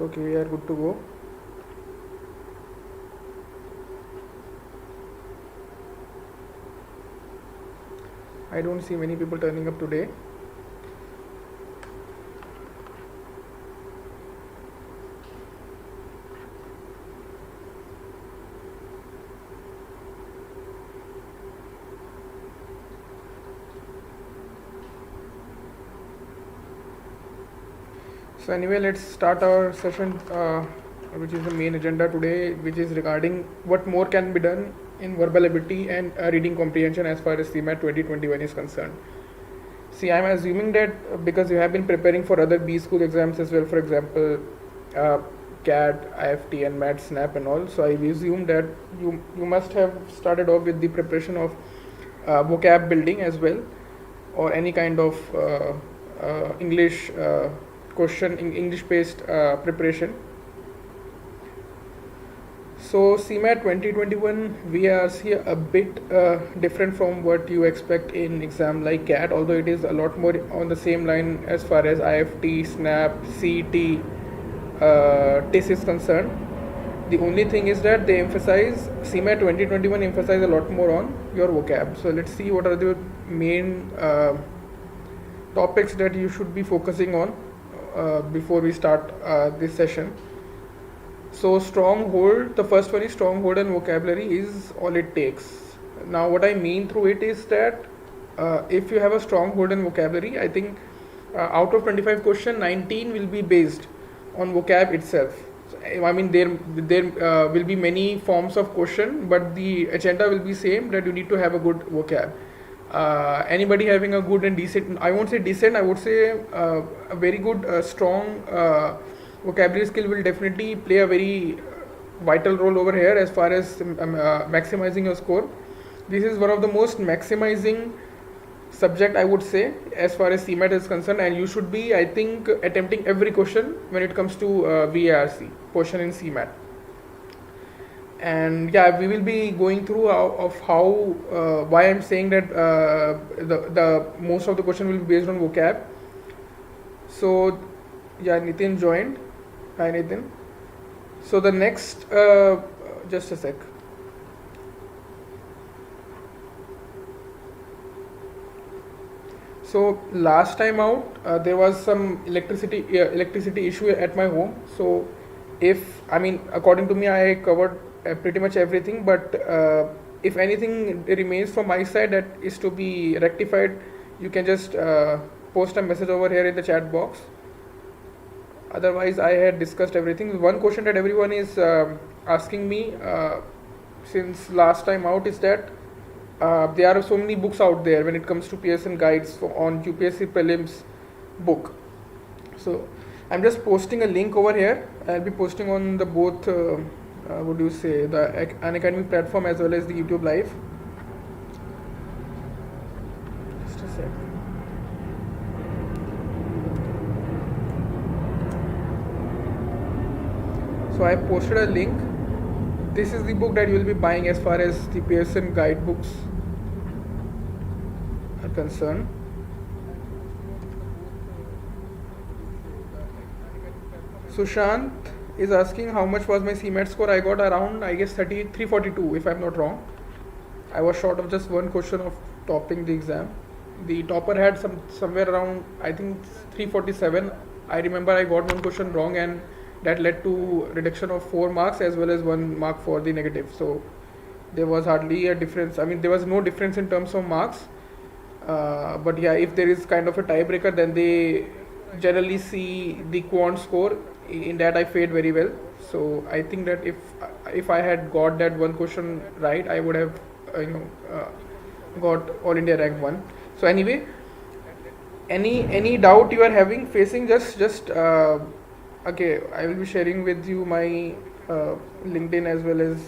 Okay, we are good to go. I don't see many people turning up today. So anyway, let's start our session, which is the main agenda today, which is regarding what more can be done in verbal ability and reading comprehension as far as CMAT 2021 is concerned. See, I'm assuming that because you have been preparing for other B school exams as well, for example, CAT, IFT and MAT, SNAP and all. So I assume that you must have started off with the preparation of vocab building as well, or any kind of English question, English based preparation. So CMAT 2021 VARC a bit different from what you expect in exam like CAT, although it is a lot more on the same line as far as IFT, SNAP, CET, TIS is concerned. The only thing is that they emphasize, CMAT 2021 emphasize a lot more on your vocab. So let's see what are the main topics that you should be focusing on before we start this session. So stronghold, the first one is stronghold and vocabulary is all it takes. Now what I mean through it is that if you have a stronghold in vocabulary, I think out of 25 questions, 19 will be based on vocab itself. So, I mean there will be many forms of question, but the agenda will be same, that you need to have a good vocab. Anybody having a good and decent, I won't say decent, I would say a very good strong vocabulary skill will definitely play a very vital role over here as far as maximizing your score. This is one of the most maximizing subject, I would say, as far as CMAT is concerned, and you should be, I think, attempting every question when it comes to VARC portion in CMAT. And yeah, we will be going through why I'm saying that the most of the question will be based on vocab. So yeah, Nitin joined. Hi Nitin. So the next, just a sec. So last time out, there was some electricity issue at my home. So according to me, I covered pretty much everything. But if anything remains from my side that is to be rectified, you can just post a message over here in the chat box. Otherwise, I had discussed everything. One question that everyone is asking me since last time out is that there are so many books out there when it comes to PSN guides on UPSC prelims book. So I'm just posting a link over here. I'll be posting on the both the Unacademy platform as well as the YouTube live. Just a sec. So I posted a link. This is the book that you will be buying as far as the PSN guidebooks are concerned. Sushant is asking how much was my CMAT score. I got around, I guess, 342 if I'm not wrong. I was short of just one question of topping the exam. The topper had somewhere around, I think, 347. I remember I got one question wrong, and that led to reduction of 4 marks as well as 1 mark for the negative. So there was hardly a difference. I mean, there was no difference in terms of marks. But yeah, if there is kind of a tiebreaker, then they generally see the quant score. In that I fared very well. So I think that if I had got that one question right, I would have got All India rank 1. So anyway, any doubt you are having facing, just okay, I will be sharing with you my LinkedIn as well as.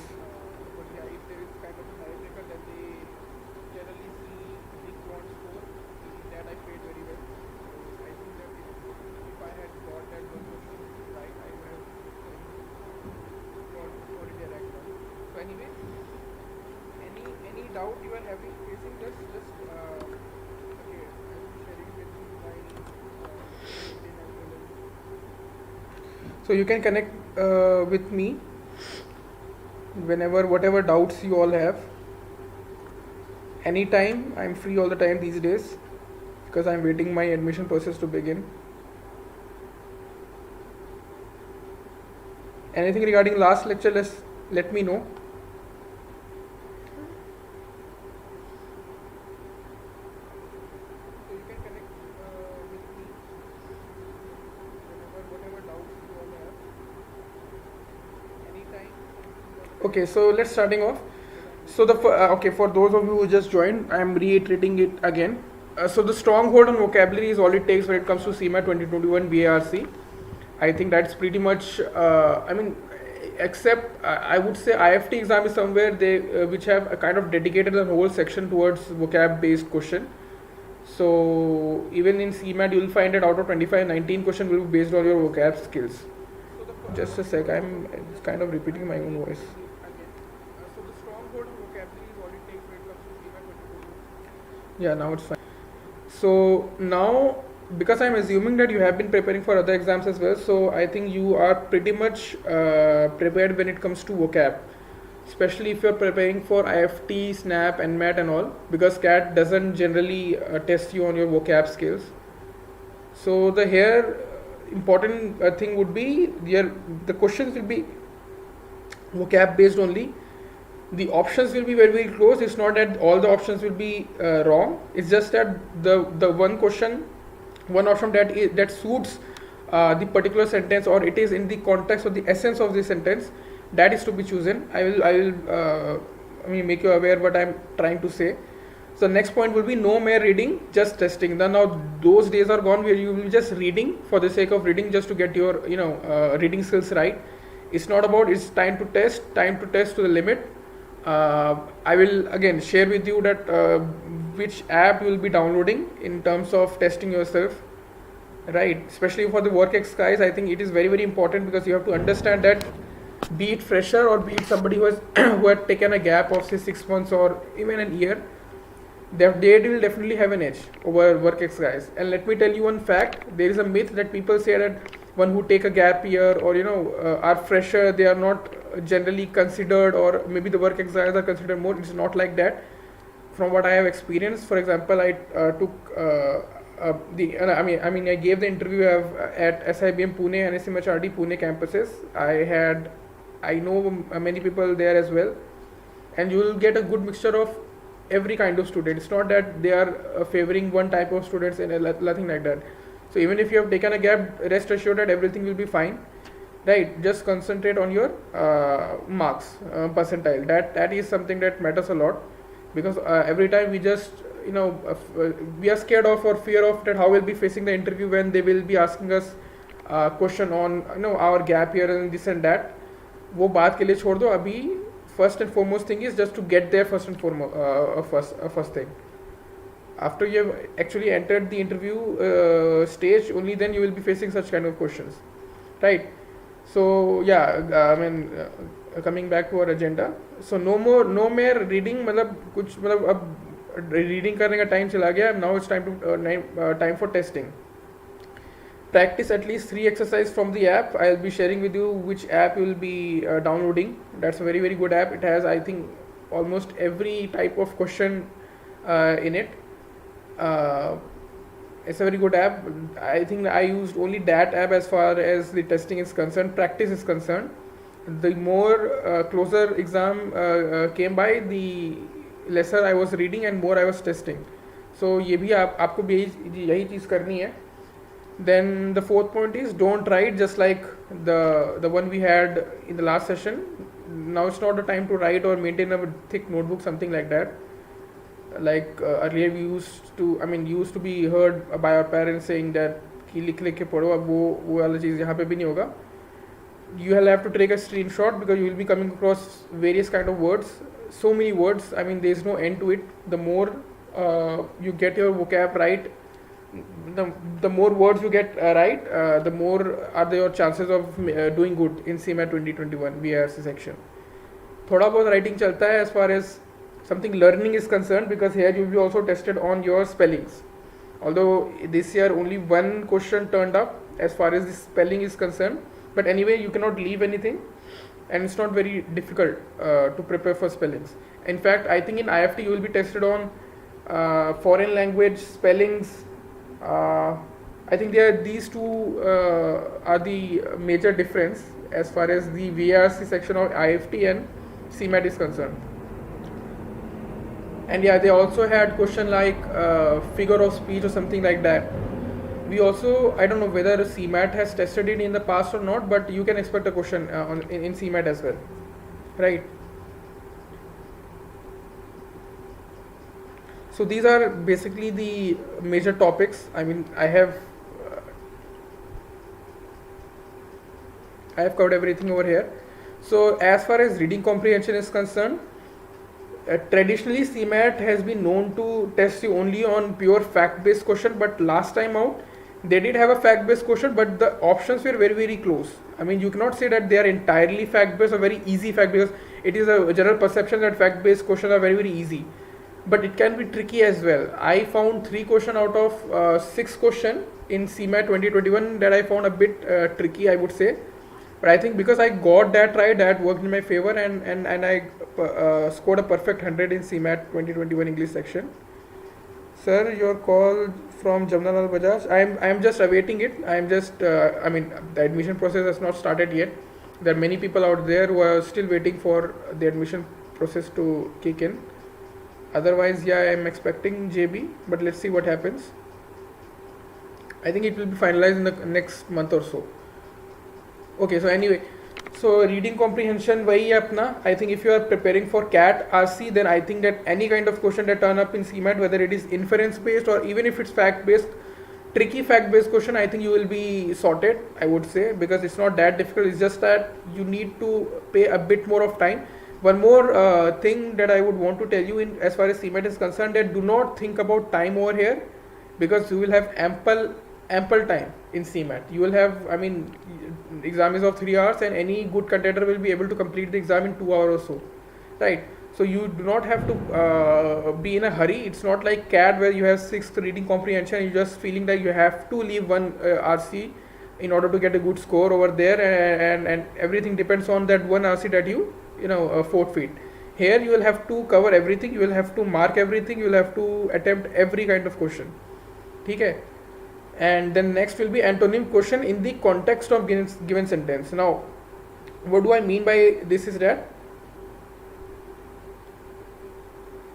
So you can connect with me whenever, whatever doubts you all have. Anytime, I'm free all the time these days because I'm waiting my admission process to begin. Anything regarding last lecture, let me know. So you can connect with me whatever doubts you all have. Anytime. Okay, so let's starting off. So for those of you who just joined, I'm reiterating it again. So the stronghold on vocabulary is all it takes when it comes to CMAT 2021 VARC. I think that's pretty much. Except I would say IFT exam is somewhere they which have a kind of dedicated a whole section towards vocab based question. So even in CMAT, you will find that out of 25, 19 question will be based on your vocab skills. Just a sec, I'm kind of repeating my own voice. So the stronghold of vocabulary is all it takes when it comes to CMAT 2021. Yeah, now it's fine. So now, because I'm assuming that you have been preparing for other exams as well, so I think you are pretty much prepared when it comes to vocab, especially if you're preparing for IFT, SNAP, NMAT and all, because CAT doesn't generally test you on your vocab skills. So the here important thing would be the questions will be vocab based only. The options will be very, very close. It's not that all the options will be wrong. It's just that the one option that suits the particular sentence, or it is in the context or the essence of the sentence, that is to be chosen. I will make you aware what I'm trying to say. So next point will be no mere reading, just testing. Now those days are gone where you will just reading for the sake of reading, just to get your reading skills right. It's not about, it's time to test to the limit. I will again share with you that which app you will be downloading in terms of testing yourself, right? Especially for the VARC exercise, I think it is very, very important, because you have to understand that be it fresher or be it somebody who has who had taken a gap of say 6 months or even an year, they will definitely have an edge over VARC exercise. And let me tell you one fact: there is a myth that people say that one who take a gap year or are fresher, they are not generally considered, or maybe the VARC exercises are considered more. It's not like that. From what I have experienced, for example, I took I gave the interview at SIBM Pune and SMHRD Pune campuses. I know many people there as well, and you will get a good mixture of every kind of student. It's not that they are favoring one type of students and nothing like that. So even if you have taken a gap, rest assured that everything will be fine, right? Just concentrate on your marks, percentile. That is something that matters a lot, because every time we just we are scared of or fear of that how we'll be facing the interview when they will be asking us question on our gap year and this and that. वो बात के लिए छोड़ दो. अभी first and foremost thing is just to get there first and foremost, first thing. After you have actually entered the interview stage, only then you will be facing such kind of questions, right? So yeah, coming back to our agenda. So no more reading. मतलब कुछ मतलब अब reading करने का time चला गया. Now it's time for testing. Practice at least 3 exercises from the app. I'll be sharing with you which app you will be downloading. That's a very, very good app. It has, I think, almost every type of question in it. It's a very good app. I think I used only that app as far as the testing is concerned. Practice is concerned, the more closer exam came by, the lesser I was reading and more I was testing. So ये भी आपको भी यही चीज़ करनी है. Then the fourth point is don't write just like the one we had in the last session. Now it's not the time to write or maintain a thick notebook, something like that. Like earlier we used to be heard by our parents saying that कि लिख के पढ़ो. अब वो वाला चीज़ यहाँ पे भी नहीं होगा. You will have to take a screenshot, because you will be coming across various kind of words, so many words. There is no end to it. The more you get your vocab right, the more words you get right, the more are your chances of doing good in CMAT 2021 VARC section. थोड़ा बहुत writing चलता है as far as something learning is concerned, because here you will be also tested on your spellings. Although this year only one question turned up as far as the spelling is concerned, But anyway, you cannot leave anything, and it's not very difficult to prepare for spellings. In fact, I think in IFT you will be tested on foreign language spellings. I think these two are the major difference as far as the VARC section of IFT and CMAT is concerned. And yeah, they also had question like figure of speech or something like that. We also, I don't know whether CMAT has tested it in the past or not, but you can expect a question in CMAT as well, right? So these are basically the major topics. I mean, I have covered everything over here. So as far as reading comprehension is concerned, traditionally CMAT has been known to test you only on pure fact-based question, but last time out they did have a fact-based question, but the options were very, very close. I mean, you cannot say that they are entirely fact-based or very easy fact, because it is a general perception that fact-based questions are very, very easy, but it can be tricky as well. I found 3 questions out of 6 questions in CMAT 2021 that I found a bit tricky, I would say. But I think because I got that right, that worked in my favor, and I scored a perfect 100 in CMAT 2021 English section. Sir, your call from Jamnalal Bajaj. I am just awaiting it. I am just I mean, the admission process has not started yet. There are many people out there who are still waiting for the admission process to kick in. Otherwise, yeah, I am expecting JB, but let's see what happens. I think it will be finalized in the next month or so. Okay, so anyway, so reading comprehension wahi hai apna. I think if you are preparing for CAT RC, then I think that any kind of question that turn up in CMAT, whether it is inference based or even if it's fact based, tricky fact based question, I think you will be sorted, I would say, because it's not that difficult. It's just that you need to pay a bit more of time. One more thing that I would want to tell you in as far as CMAT is concerned, that do not think about time over here, because you will have ample time in CMAT. You will have, I mean, exam is of 3 hours, and any good contender will be able to complete the exam in 2 hours or so, right? So you do not have to be in a hurry. It's not like CAT where you have 6th reading comprehension, you're just feeling that you have to leave one RC in order to get a good score over there, and everything depends on that one RC that you forfeit. Here you will have to cover everything, you will have to mark everything, you will have to attempt every kind of question. Okay? And then next will be antonym question in the context of given sentence. Now, what do I mean by this is that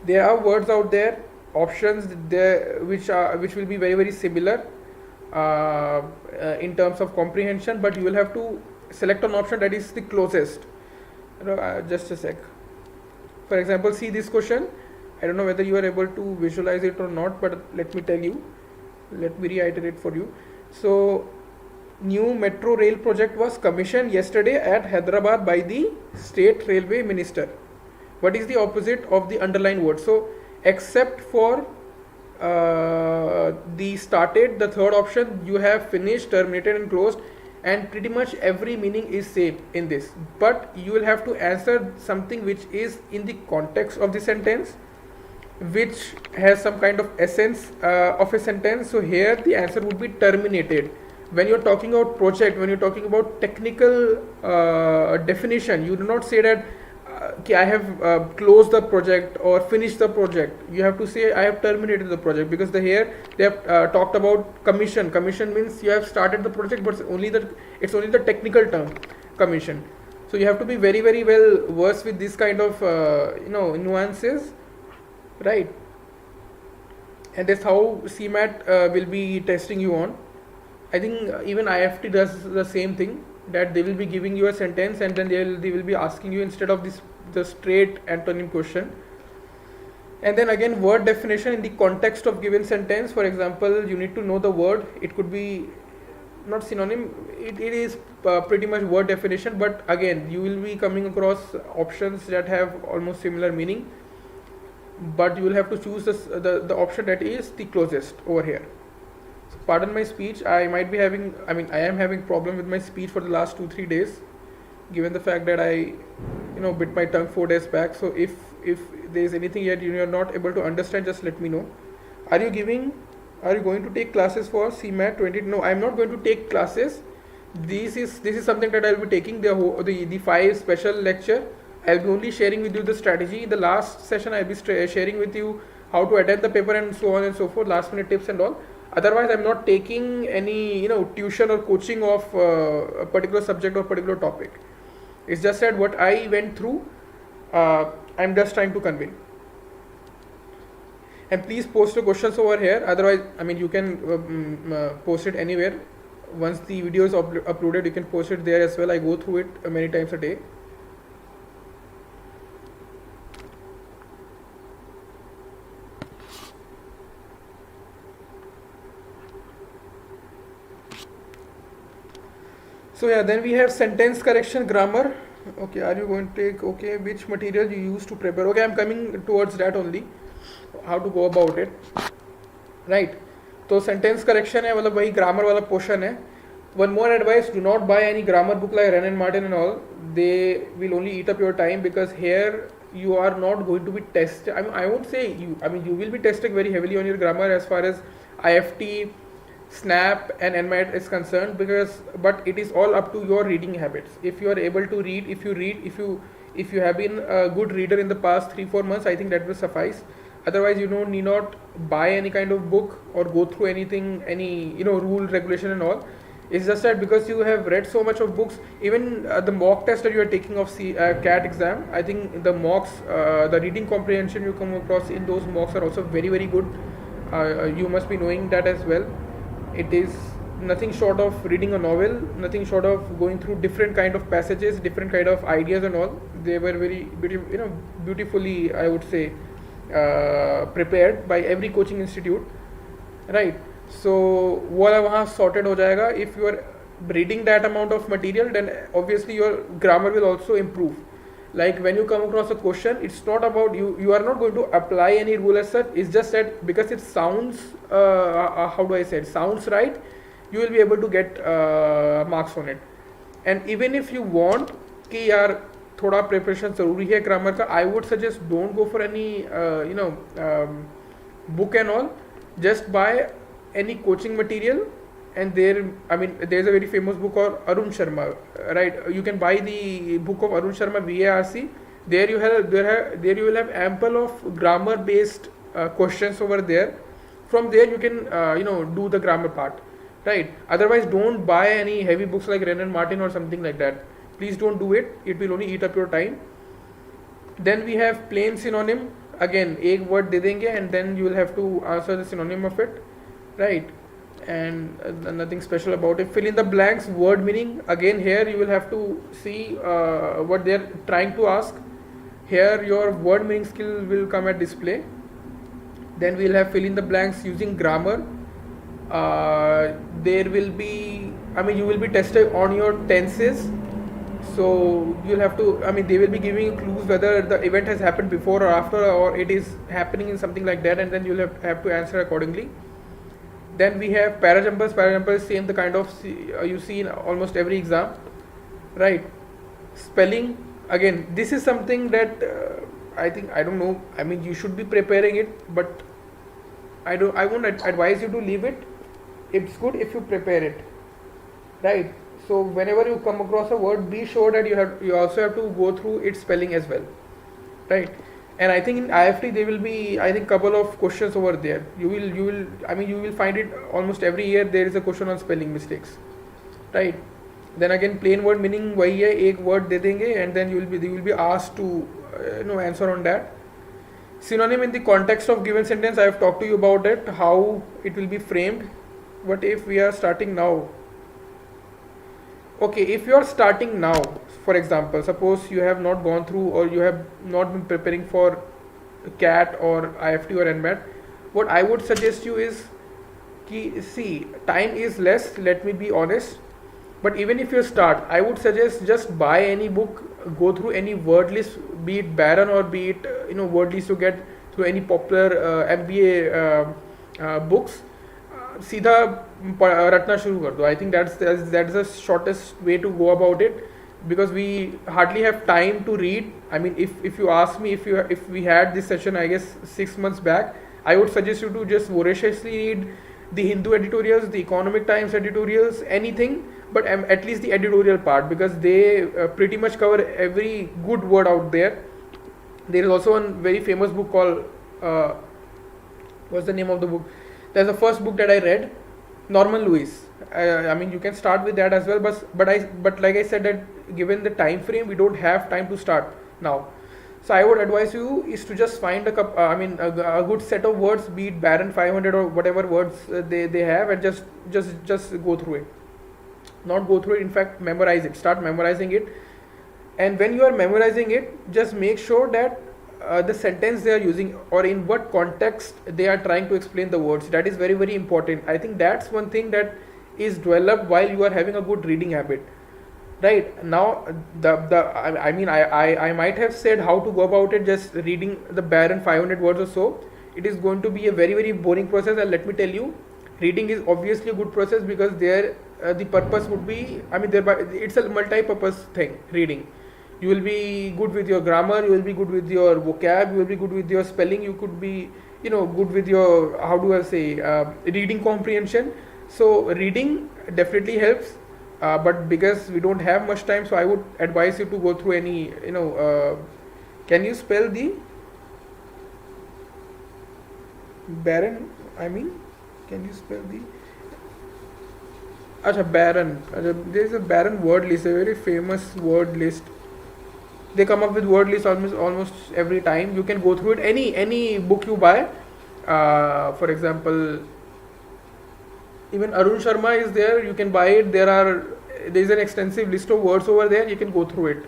there are words out there, options there which will be very, very similar in terms of comprehension, but you will have to select an option that is the closest. Just a sec. For example, see this question. I don't know whether you are able to visualize it or not, but let me tell you. Let me reiterate for you. So, new metro rail project was commissioned yesterday at Hyderabad by the state railway minister. What is the opposite of the underlined word? So, except for the started, the third option, you have finished, terminated and closed, and pretty much every meaning is same in this. But you will have to answer something which is in the context of the sentence, which has some kind of essence of a sentence. So here the answer would be terminated. When you're talking about project, when you're talking about technical definition, you do not say that I have closed the project or finished the project. You have to say I have terminated the project, because here they have talked about commission. Commission means you have started the project, but it's only the technical term, commission. So you have to be very, very well versed with this kind of nuances, right? And that's how CMAT will be testing you on. I think even IFT does the same thing, that they will be giving you a sentence and then they will be asking you, instead of the straight antonym question. And then again, word definition in the context of given sentence. For example, you need to know the word. It could be not synonym, it is pretty much word definition, but again you will be coming across options that have almost similar meaning, but you will have to choose the option that is the closest over here. So pardon my speech, I am having problem with my speech for the last 2-3 days, given the fact that I bit my tongue 4 days back. So if there is anything yet you are not able to understand, just let me know. Are you going to take classes for CMAT 20? No, I am not going to take classes. This is something that I'll be taking the 5 special lecture. I'll be only sharing with you the strategy. The last session I'll be sharing with you how to attend the paper and so on and so forth, last minute tips and all. Otherwise, I'm not taking any tuition or coaching of a particular subject or particular topic. It's just that what I went through, I'm just trying to convey. And please post your questions over here. Otherwise, you can post it anywhere. Once the video is uploaded, you can post it there as well. I go through it many times a day. So yeah, then we have sentence correction, grammar. Okay, are you going to take, okay, which material you use to prepare? Okay, I'm coming towards that only, how to go about it, right? तो sentence correction है, मतलब वही grammar वाला portion है. One more advice: do not buy any grammar book like Wren and Martin and all. They will only eat up your time, because here you are not going to be tested. I won't say you. You will be tested very heavily on your grammar as far as IFT, SNAP and NMAT is concerned, but it is all up to your reading habits. If you are able to read, if you have been a good reader in the past 3-4 months, I think that will suffice. Otherwise, you need not buy any kind of book or go through anything, any rule, regulation and all. It's just that because you have read so much of books, even the mock test that you are taking of CAT exam, I think the mocks, the reading comprehension you come across in those mocks are also very, very good. You must be knowing that as well. It is nothing short of reading a novel, nothing short of going through different kind of passages, different kind of ideas and all. They were very beautifully, I would say, prepared by every coaching institute, right? So वो वाला वहाँ sorted हो जाएगा. If you are reading that amount of material, then obviously your grammar will also improve. Like when you come across a question, it's not about you are not going to apply any rule as such. It's just that because it sounds how do I say it, sounds right, you will be able to get marks on it. And even if you want कि यार थोड़ा preparation ज़रूरी है grammar का, I would suggest don't go for any book and all. Just buy any coaching material, and there's a very famous book of Arun Sharma, right? You can buy the book of Arun Sharma, VARC. There you will have ample of grammar based questions over there. From there you can do the grammar part, right? Otherwise, don't buy any heavy books like Wren and Martin or something like that. Please don't do it. It will only eat up your time. Then we have plain synonym. Again, एक word दे देंगे and then you will have to answer the synonym of it, right? And nothing special about it. Fill in the blanks, word meaning. Again, here you will have to see what they are trying to ask. Here your word meaning skill will come at display. Then we will have fill in the blanks using grammar. There will be, you will be tested on your tenses. So you'll have to, they will be giving you clues whether the event has happened before or after, or it is happening in something like that, and then you'll have to answer accordingly. Then we have parajumpers. Parajumpers, same the kind of you see in almost every exam, right? Spelling, again, this is something that I don't know. You should be preparing it, but I won't advise you to leave it. It's good if you prepare it, right? So whenever you come across a word, be sure that you also have to go through its spelling as well, right? And I think in IFT there will be couple of questions over there. You will find it almost every year. There is a question on spelling mistakes, right? Then again, plain word meaning वही है, एक word दे देंगे and then you will be asked to answer on that. Synonym in the context of given sentence, I have talked to you about it, how it will be framed. What if we are starting now? Okay, if you are starting now, for example, suppose you have not gone through or you have not been preparing for CAT or IFT or NMAT, what I would suggest you is, see, time is less, let me be honest, but even if you start, I would suggest just buy any book, go through any word list, be it Baron or be it word list you get through any popular MBA books. सीधा रटना शुरू कर दो. I think that's the shortest way to go about it, because we hardly have time to read. If you ask me, if we had this session, I guess 6 months back, I would suggest you to just voraciously read the Hindu editorials, the Economic Times editorials, anything, but at least the editorial part, because they pretty much cover every good word out there. There is also a very famous book called what's the name of the book? There's the first book that I read, Norman Lewis. I mean, you can start with that as well, but like I said, that given the time frame, we don't have time to start now. So I would advise you is to just find a good set of words, be it Baron 500 or whatever words they have, and just go through it. Not go through it, in fact, memorize it. Start memorizing it. And when you are memorizing it, just make sure that the sentence they are using, or in what context they are trying to explain the words, that is very, very important. I think that's one thing that is developed while you are having a good reading habit. Right now, I might have said how to go about it, just reading the Baron 500 words or so. It is going to be a very, very boring process, and let me tell you, reading is obviously a good process, because there the purpose would be, it's a multi-purpose thing. Reading, you will be good with your grammar, you will be good with your vocab, you will be good with your spelling, you could be good with your, reading comprehension. So reading definitely helps. But because we don't have much time, so I would advise you to go through any, can you spell the Baron? Can you spell the Baron? There is a Baron word list, a very famous word list. They come up with word list almost every time. You can go through it. Any book you buy, for example, even Arun Sharma is there, you can buy it. There is an extensive list of words over there, you can go through it.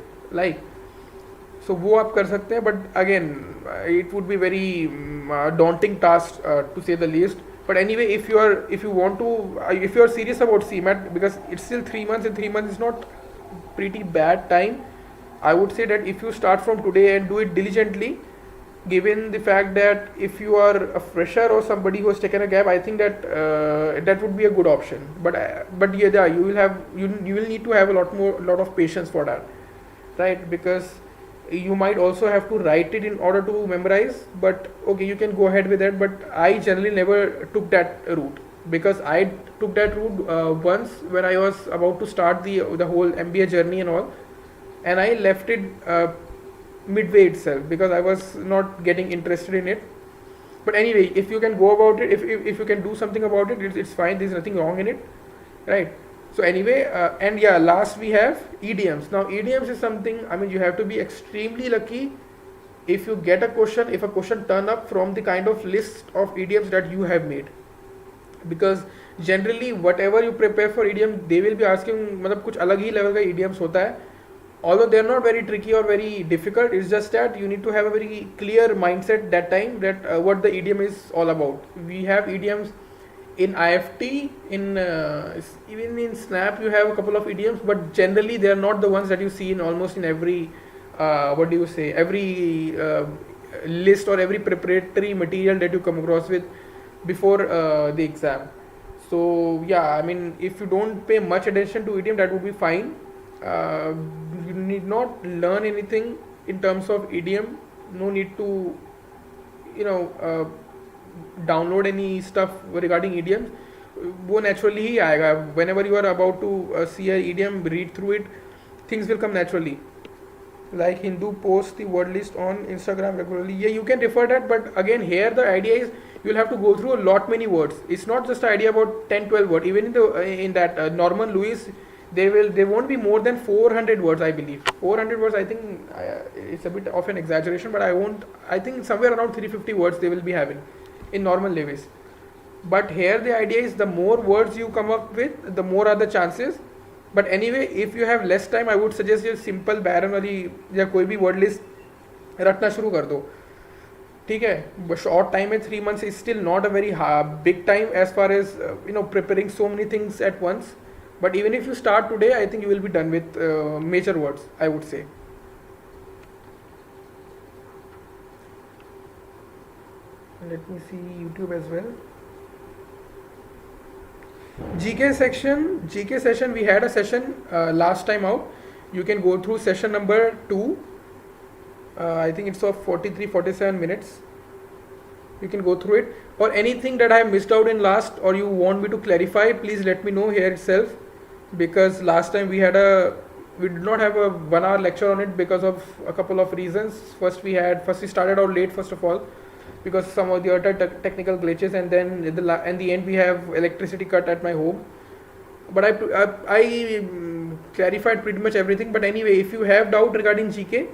So वो आप कर सकते हैं, but again it would be very daunting task to say the least. But anyway, if you are serious about CMAT, because it's still 3 months, and 3 months is not pretty bad time, I would say that if you start from today and do it diligently, given the fact that if you are a fresher or somebody who has taken a gap, I think that that would be a good option. But yeah, you will need to have a lot of patience for that, right? Because you might also have to write it in order to memorize. But okay, you can go ahead with that. But I generally never took that route, because I took that route once when I was about to start the whole MBA journey and all, and I left it midway itself, because I was not getting interested in it. But anyway, if you can go about it, if you can do something about it, it's fine. There's nothing wrong in it, right? So anyway, and yeah, last we have idioms. Now idioms is something, you have to be extremely lucky if you get a question, if a question turn up from the kind of list of idioms that you have made, because generally whatever you prepare for idiom, they will be asking कुछ अलग ही level का idioms होता है. Although they are not very tricky or very difficult, it's just that you need to have a very clear mindset that time, that what the idiom is all about. We have idioms in IFT, even in Snap you have a couple of idioms, but generally they are not the ones that you see in almost in every every list or every preparatory material that you come across with before the exam. So yeah, if you don't pay much attention to idiom, that would be fine. You need not learn anything in terms of idiom. No need to download any stuff regarding idioms. वो naturally ही आएगा. Whenever you are about to see an idiom, read through it, things will come naturally. Like Hindu posts the word list on Instagram regularly. Yeah, you can refer that, but again here the idea is you'll have to go through a lot many words. It's not just an idea about 10-12 words. Even in that Norman Lewis, they won't be more than 400 words, I believe. 400 words, I think it's a bit of an exaggeration, but I think somewhere around 350 words they will be having in Norman Lewis. But here the idea is the more words you come up with, the more are the chances. But anyway, if you have less time, I would suggest you simple Baron वाली या कोई भी word list रटना शुरू कर दो. ठीक है, short time में 3 months is still not a very big time as far as preparing so many things at once. But even if you start today, I think you will be done with major words, I would say. Let me see YouTube as well. GK session, we had a session last time out. You can go through session number 2. I think it's of 43-47 minutes. You can go through it, or anything that I missed out in last or you want me to clarify, please let me know here itself, because last time we did not have a 1 hour lecture on it because of a couple of reasons. First we started out late, first of all, because some of the other technical glitches, and then in the end we have electricity cut at my home. But I clarified pretty much everything. But anyway, if you have doubt regarding GK,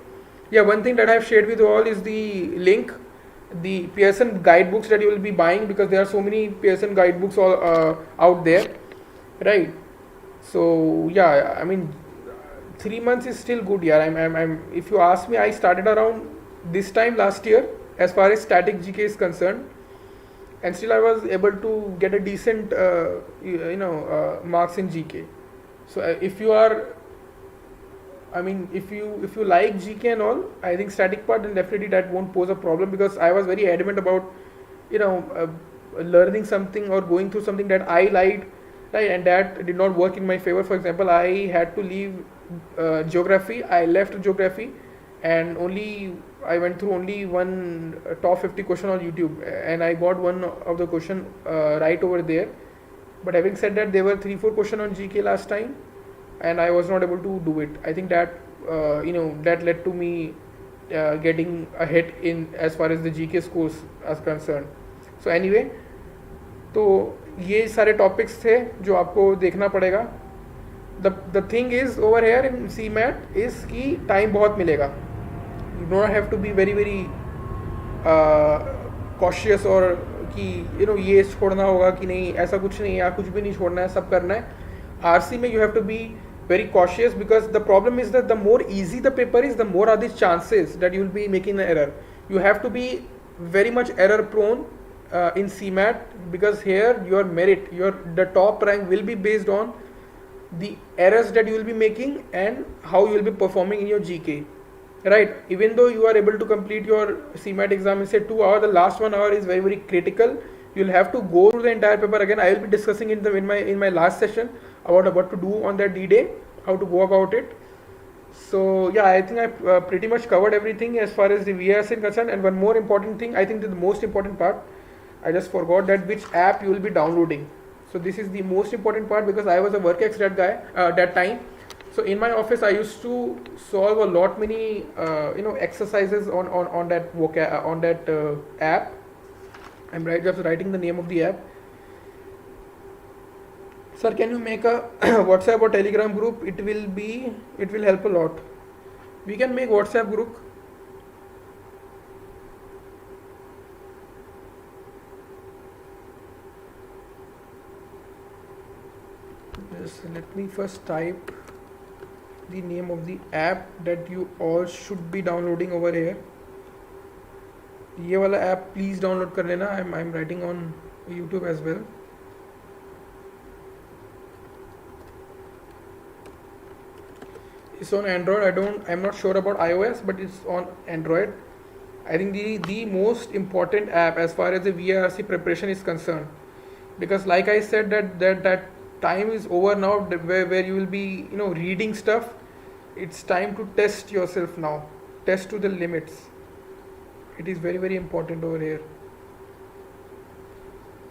yeah, one thing that I have shared with you all is the link, the Pearson guidebooks that you will be buying, because there are so many Pearson guidebooks all out there, right? So yeah, I mean 3 months is still good. Yeah, I'm if you ask me, I started around this time last year as far as static GK is concerned, and still I was able to get a decent marks in GK. So if you are, I mean, if you like GK and all, I think static part, then definitely that won't pose a problem, because I was very adamant about learning something or going through something that I liked, right, and that did not work in my favor. For example, I had to leave geography. I left geography, and I went through only one top 50 question on YouTube, and I got one of the question right over there. But having said that, there were 3-4 questions on GK last time, and I was not able to do it. I think that that led to me getting a hit in as far as the GK scores are concerned. So anyway, तो ये सारे topics थे जो आपको देखना पड़ेगा. The thing is over here in CMAT is कि time बहुत मिलेगा. You don't have to be very cautious और कि ये छोड़ना होगा कि नहीं, ऐसा कुछ नहीं है, कुछ भी नहीं छोड़ना है, सब करना है. RC में you have to be very cautious, because the problem is that the more easy the paper is, the more are the chances that you will be making an error. You have to be very much error prone in CMAT, because here your merit, the top rank will be based on the errors that you will be making and how you will be performing in your GK, right? Even though you are able to complete your CMAT exam in say 2 hours, the last 1 hour is very critical. You'll have to go through the entire paper again. I will be discussing in my last session about what to do on that D-Day, how to go about it. So yeah, I think I pretty much covered everything as far as the VARC is concerned. And one more important thing, I think the most important part, I just forgot that which app you will be downloading. So this is the most important part, because I was a WorkX that time. So in my office, I used to solve a lot many exercises on that app. I'm just writing the name of the app. Sir, can you make a WhatsApp or Telegram group? It will help a lot. We can make WhatsApp group. Just let me first type the name of the app that you all should be downloading over here. ये वाला app please download कर लेना. I'm writing on YouTube as well. It's on Android. I'm not sure about iOS, but it's on Android. I think the most important app as far as the VARC preparation is concerned, because like I said that time is over now, where you will be reading stuff. It's time to test yourself now. Test to the limits. It is very important over here.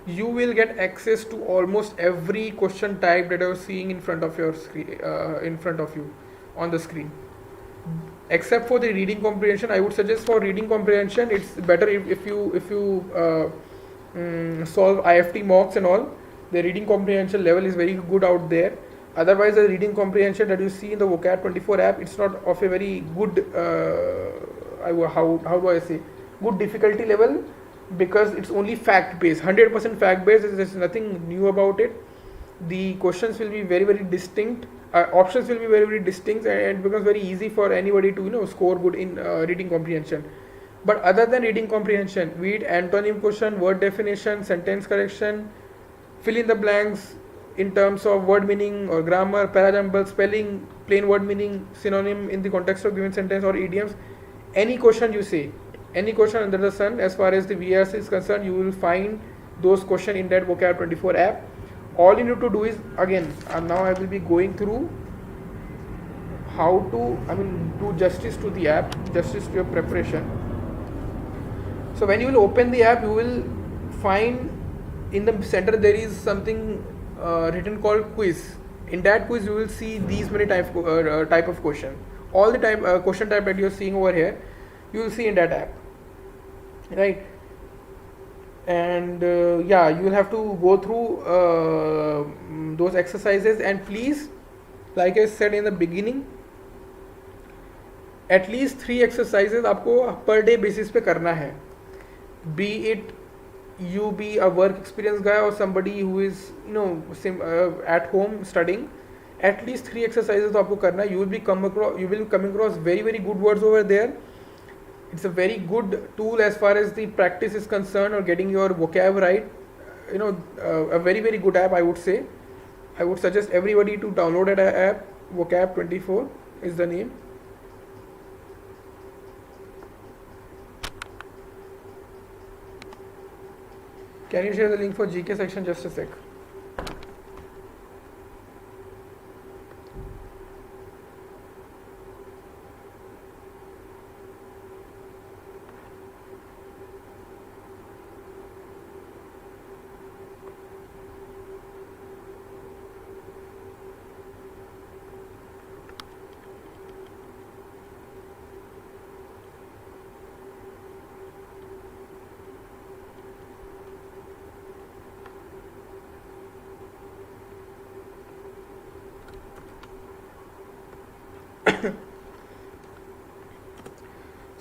You will get access to almost every question type that you're seeing in front of your screen, in front of you on the screen, except for the reading comprehension. I would suggest for reading comprehension, it's better if you solve IFT mocks and all. The reading comprehension level is very good out there. Otherwise, the reading comprehension that you see in the vocab 24 app, it's not of a very good how do I say, good difficulty level, because it's only fact based, 100% fact based. There's nothing new about it. The questions will be very distinct. Options will be very distinct, and it becomes very easy for anybody to score good in reading comprehension. But other than reading comprehension, be it antonym question, word definition, sentence correction, fill in the blanks in terms of word meaning or grammar, parajumble, spelling, plain word meaning, synonym in the context of given sentence or idioms, any question you say, any question under the sun as far as the VARC is concerned, you will find those questions in that vocab 24 app. All you need to do is, again, now I will be going through how to do justice to the app, justice to your preparation. So when you will open the app, you will find in the center there is something written called quiz. In that quiz, you will see these many type of question. All the question type that you are seeing over here, you will see in that app, right? And yeah, you will have to go through those exercises, and please, like I said in the beginning, at least 3 exercises आपको per day basis पे करना है. Be it you be a work experience guy or somebody who is at home studying, at least 3 exercises तो आपको करना है. You will be coming across very very good words over there. It's a very good tool as far as the practice is concerned or getting your vocab right. A very very good app, I would say. I would suggest everybody to download that app. Vocab 24 is the name. Can you share the link for GK section? Just a sec.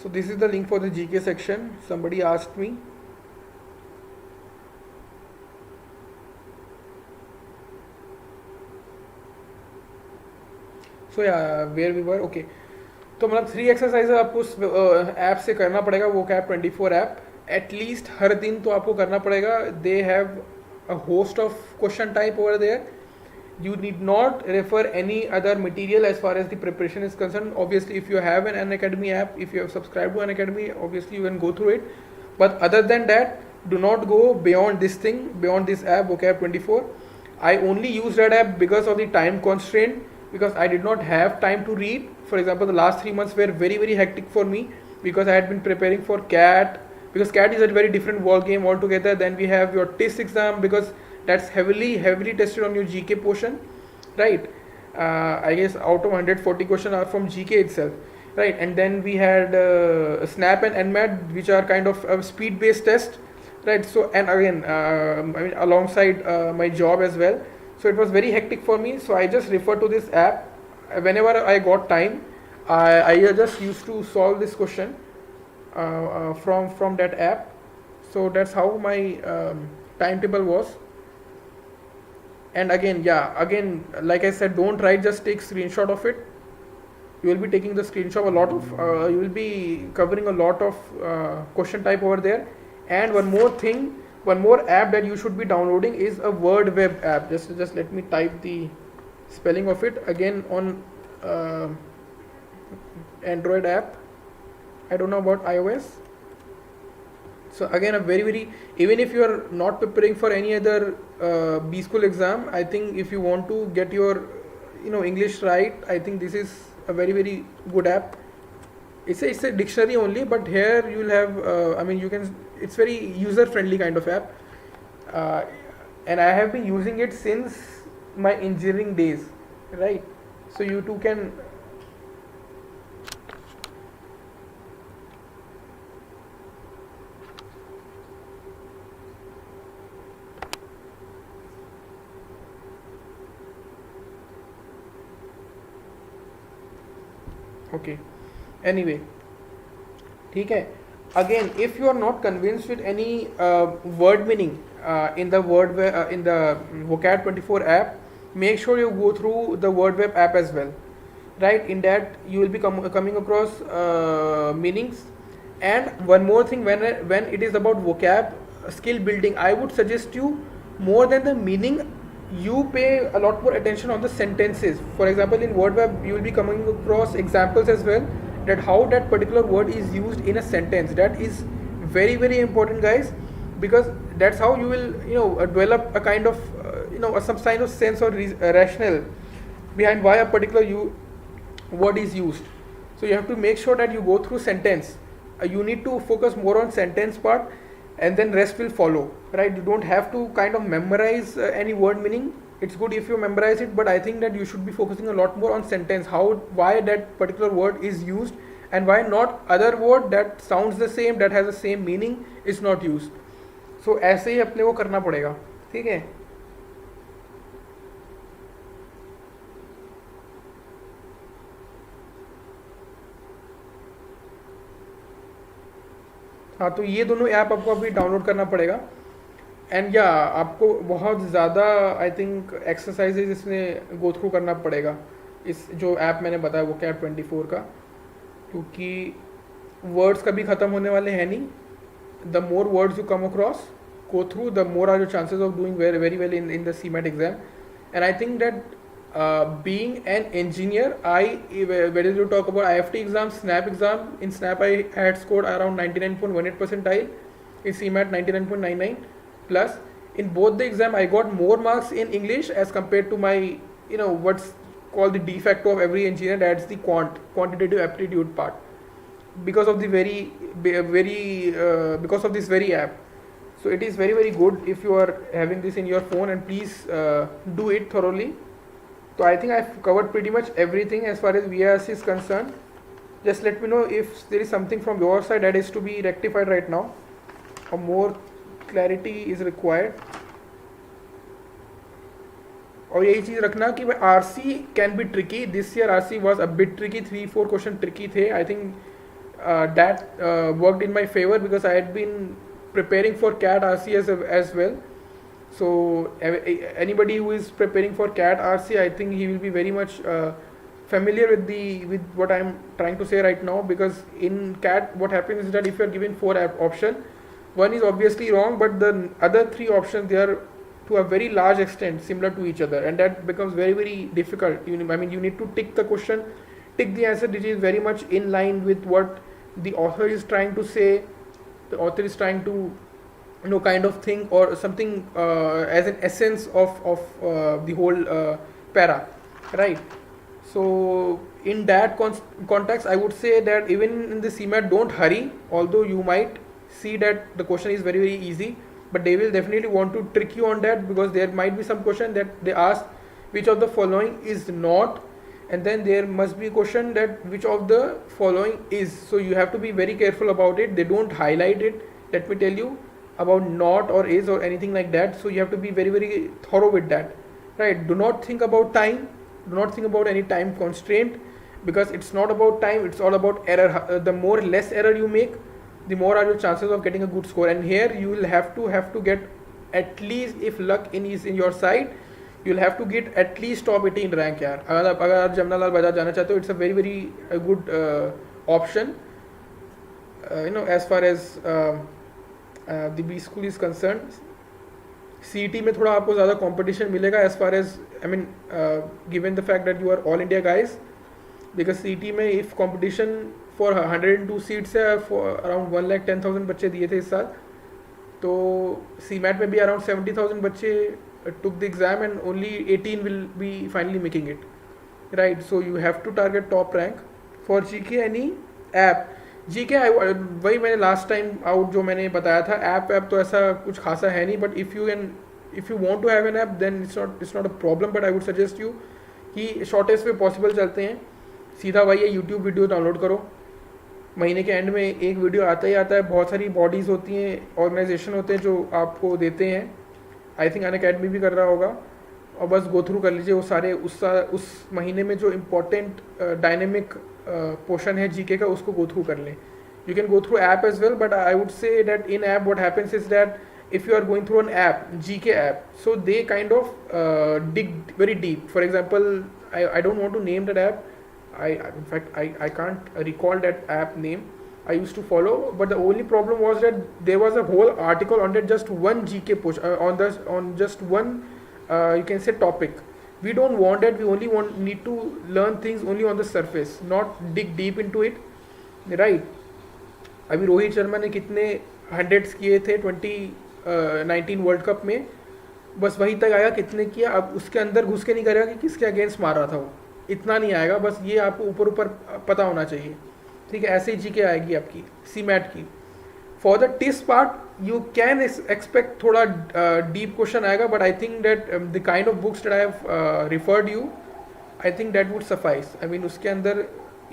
So this is the link for the GK section. Somebody asked me. So yeah, where we were, okay. तो मतलब 3 exercise आपको उस app से करना पड़ेगा, वो cap 24 app. At least हर दिन तो आपको करना पड़ेगा. They have a host of question type over there. You need not refer any other material as far as the preparation is concerned. Obviously, if you have an Unacademy app, if you have subscribed to Unacademy, obviously you can go through it. But other than that, do not go beyond this thing, beyond this app, Vocab 24. I only use that app because of the time constraint, because I did not have time to read. For example, the last 3 months were very, very hectic for me because I had been preparing for CAT, because CAT is a very different ball game altogether. Then we have your TIS exam, because that's heavily tested on your GK portion, right? I guess out of 140 questions are from GK itself, right? And then we had SNAP and NMAT, which are kind of a speed-based test, right? So, and again, I mean, alongside my job as well. So it was very hectic for me. So I just refer to this app whenever I got time. I just used to solve this question from that app. So that's how my timetable was. And again, like I said, don't write, just take screenshot of it. You will be taking the screenshot, you will be covering a lot of question type over there. And one more app that you should be downloading is a word web app. Just let me type the spelling of it again on Android app. I don't know about iOS. So again, a very, even if you are not preparing for any other B school exam, I think if you want to get your English right, I think this is a very good app. It's a dictionary only, but here you will have it's very user friendly kind of app, and I have been using it since my engineering days, right? So you too can okay. Anyway, ठीक है. Again, if you are not convinced with any word meaning in the Vocab 24 app, make sure you go through the word web app as well, right? In that you will be coming across meanings. And one more thing, when it is about vocab skill building, I would suggest you, more than the meaning, you pay a lot more attention on the sentences. For example, in word web you will be coming across examples as well, that how that particular word is used in a sentence. That is very important, guys, because that's how you will develop a kind of some kind of sense or rationale behind why a particular word is used. So you have to make sure that you go through sentence you need to focus more on sentence part, and then rest will follow, right? You don't have to kind of memorize any word meaning. It's good if you memorize it, but I think that you should be focusing a lot more on sentence, how, why that particular word is used, and why not other word that sounds the same, that has the same meaning, is not used. So ऐसे ही अपने को करना पड़ेगा, ठीक है. हाँ, तो ये दोनों ऐप आपको अभी डाउनलोड करना पड़ेगा. एंड या आपको बहुत ज़्यादा आई थिंक एक्सरसाइजेज इसमें गो थ्रू करना पड़ेगा, इस जो ऐप मैंने बताया वो CAT-24 का, क्योंकि वर्ड्स कभी ख़त्म होने वाले हैं नहीं. The more words you come across go through, the more are your chances of doing very very well in the CMAT exam. And I think that being an engineer, whether you talk about IFT exam, Snap exam, in Snap I had scored around 99.18 percentile, in CMAT 99.99 plus. In both the exam I got more marks in English as compared to my, what's called the de facto of every engineer, that's the quantitative aptitude part, because of the because of this very app. So it is very very good if you are having this in your phone, and please do it thoroughly. So I think I've covered pretty much everything as far as VARC is concerned. Just let me know if there is something from your side that is to be rectified right now, or more clarity is required. और यही चीज़ रखना कि RC can be tricky. This year RC was a bit tricky, 3-4 question tricky थे. I think that worked in my favor because I had been preparing for CAT RC as well. So anybody who is preparing for CAT RC, I think he will be very much familiar with what I am trying to say right now, because in CAT what happens is that if you are given 4 options, one is obviously wrong, but the other 3 options, they are to a very large extent similar to each other, and that becomes very very difficult. You need to tick the question, tick the answer which is very much in line with what the author is trying to say. The author is trying to kind of think or something as an essence of the whole para, right? So in that context I would say that even in the CMAT, don't hurry, although you might see that the question is very very easy, but they will definitely want to trick you on that, because there might be some question that they ask which of the following is not, and then there must be a question that which of the following is. So you have to be very careful about it. They don't highlight it, let me tell you, about not or is or anything like that. So you have to be very very thorough with that, right? Do not think about time, do not think about any time constraint, because it's not about time, it's all about error. The more less error you make, the more are your chances of getting a good score. And here you will have to get at least, if luck is in your side, you'll have to get at least top 80 in rank यार. अगर आप जमनालाल बजाज जाना चाहते हो, it's a very very good option, as far as the B school is concerned. CET में थोड़ा आपको ज़्यादा competition मिलेगा as far as given the fact that you are all India guys, because CET में if competition for 102 seats है, for around 1,10,000 बच्चे दिए थे इस साल, तो CMAT में भी around 70,000 बच्चे took the exam and only 18 will be finally making it, right? So you have to target top rank. For GK any app, GK वही मैंने last time out जो मैंने बताया था, ऐप तो ऐसा कुछ खासा है नहीं, but if you want to have an app, then it's not a problem, but I would suggest you कि shortest way possible चलते हैं, सीधा वही है, YouTube वीडियो डाउनलोड करो, महीने के एंड में एक वीडियो आता ही आता है. बहुत सारी बॉडीज़ होती हैं, ऑर्गेनाइजेशन होते हैं जो आपको देते हैं. आई थिंक अनअकैडमी भी कर रहा होगा, और बस गो थ्रू कर लीजिए वो सारे उस महीने में जो इम्पोर्टेंट डायनेमिक पोर्शन है जीके का, उसको गो थ्रू कर लें. You can go through app as well, but I would say that in app what happens is that if you are going through an app, GK app, so they kind of dig very deep. For example, I don't want to name that app. In fact I can't recall that app name. I used to follow, but the only problem was that there was a whole article on that, just one GK push on just one you can say topic. We don't want that. We only need to learn things only on the surface, not dig deep into it, right? अभी रोहित शर्मा ने कितने 100s किए थे 2019 world cup में, बस वहीं तक आएगा कितने किया. अब उसके अंदर घुस के नहीं करेगा कि किसके अगेंस्ट मार रहा था वो, इतना नहीं आएगा. बस ये आपको ऊपर पता होना चाहिए, ठीक है, ऐसे ही जीके आएगी आपकी सीमैट की. For the test part you can expect थोड़ा डीप क्वेश्चन आएगा, but I think that the kind of books that I have referred you, I think that would suffice. I mean उसके अंदर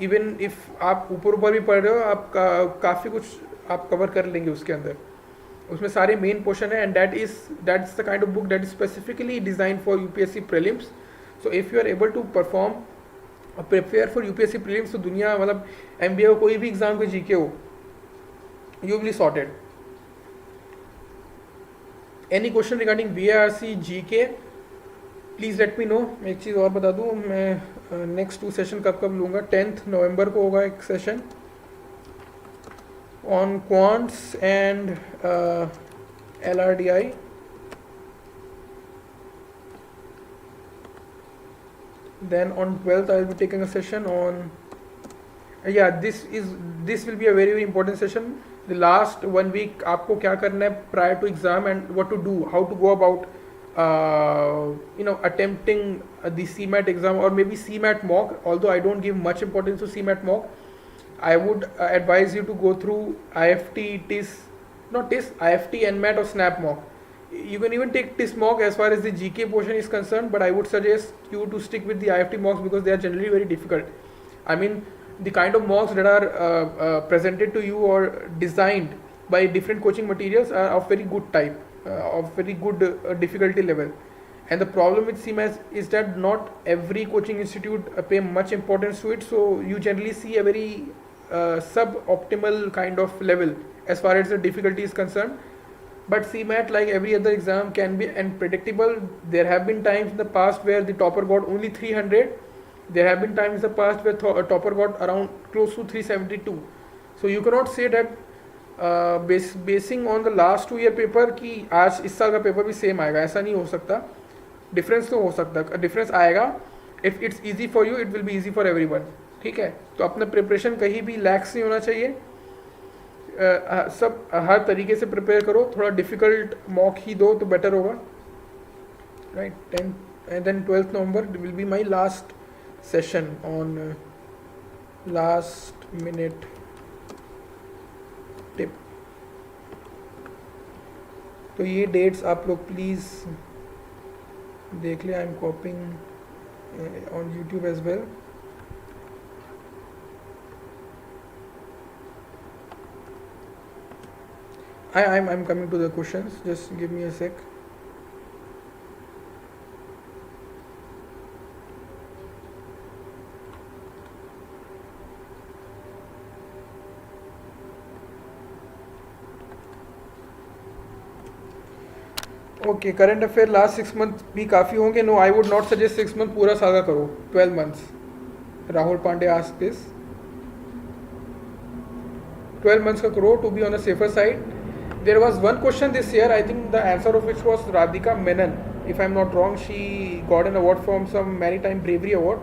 even if आप ऊपर ऊपर भी पढ़ रहे हो, आप काफ़ी कुछ आप कवर कर लेंगे उसके अंदर. उसमें सारे मेन पोर्शन है, and that's the kind of book that is specifically design for UPSC prelims. So if you are able to perform prepare for UPSC prelims, तो दुनिया मतलब एमबीए को कोई भी एग्जाम के जीके हो, you will be sorted. Any question regarding VARC GK, please let me know. मैं एक चीज़ और बता दूँ, मैं नेक्स्ट 2 सेशन कब लूँगा. 10th नवंबर को होगा एक session on quants and LRDI. Then on 12th I will be taking a session on this will be a very important session. The last 1 week आपको क्या करना है prior to exam and what to do, how to go about attempting the CMAT exam or maybe CMAT mock. Although I don't give much importance to CMAT mock, I would advise you to go through IFT, IFT, NMAT or SNAP mock. You can even take TIS mock as far as the GK portion is concerned, but I would suggest you to stick with the IFT mocks because they are generally very difficult. I mean, the kind of mocks that are presented to you or designed by different coaching materials are of very good type, of very good difficulty level. And the problem with CMAT is that not every coaching institute pay much importance to it, so you generally see a very suboptimal kind of level as far as the difficulty is concerned. But CMAT, like every other exam, can be unpredictable. There have been times in the past where the topper got only 300. There have been times in the past where topper got around close to 372. So you cannot say that basing on the last 2 year paper कि आज इस साल का paper भी same आएगा, ऐसा नहीं हो सकता. डिफरेंस तो हो सकता है, डिफरेंस आएगा. If it's easy for you, it will be easy for everyone. ठीक है, तो अपना प्रिपरेशन कहीं भी लैक्स नहीं होना चाहिए. सब हर तरीके से प्रिपेयर करो. थोड़ा डिफ़िकल्ट मॉक ही दो तो बेटर होगा. Right. 10 and then 12th November will be my last session on last minute tip. तो ये डेट्स आप लोग प्लीज़ देख लें. I am कॉपिंग on YouTube as well. I'm coming to the questions. Just give me a sec. Okay, current affair last 6 month भी काफ़ी होंगे. No, I would not suggest 6 month, पूरा साल का करो. 12 months. Rahul Pandey ask this. 12 months का करो to be on a safer side. There was one question this year, I think the answer of which was Radhika Menon. If I'm not wrong, she got an award from some Maritime Bravery Award.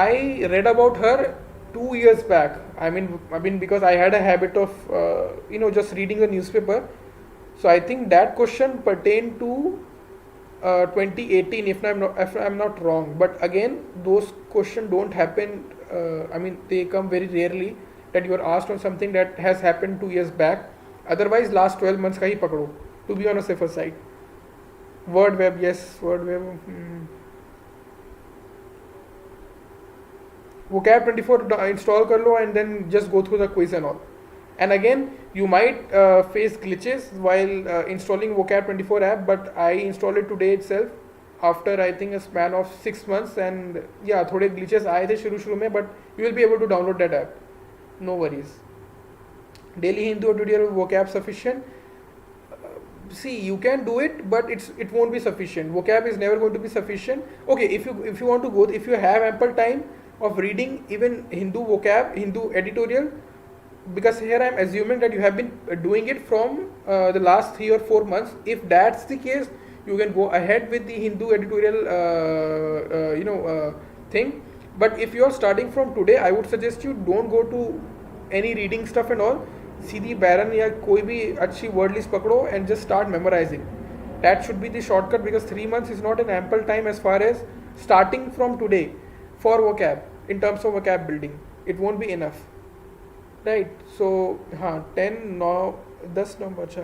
I read about her 2 years back. I mean because I had a habit of just reading the newspaper. So I think that question pertained to 2018, if I'm not wrong. But again, those questions don't happen. They come very rarely that you are asked on something that has happened 2 years back. Otherwise, last 12 months का ही पकड़ो to be on a safer side. Word web, yes, word web. Vocab 24 install कर लो and then just go through the quiz and all. And again, you might face glitches while installing Vocab 24 app, but I installed it today itself after I think a span of 6 months, and yeah, थोड़े glitches आए थे शुरू में, but you will be able to download that app. No worries. Daily Hindu or tutorial vocab sufficient? See, you can do it, but it won't be sufficient. Vocab is never going to be sufficient. Okay, if you want to go, if you have ample time of reading even Hindu vocab, Hindu editorial, because here I am assuming that you have been doing it from the last 3 or 4 months. If that's the case, you can go ahead with the Hindu editorial thing. But if you are starting from today, I would suggest you don't go to any reading stuff and all. सीधी बैरन या कोई भी अच्छी word list पकड़ो and just start memorizing. That should be the shortcut, because 3 months is not an ample time as far as starting from today for vocab in terms of vocab building. It won't be enough. Right. So हाँ 10 9 अच्छा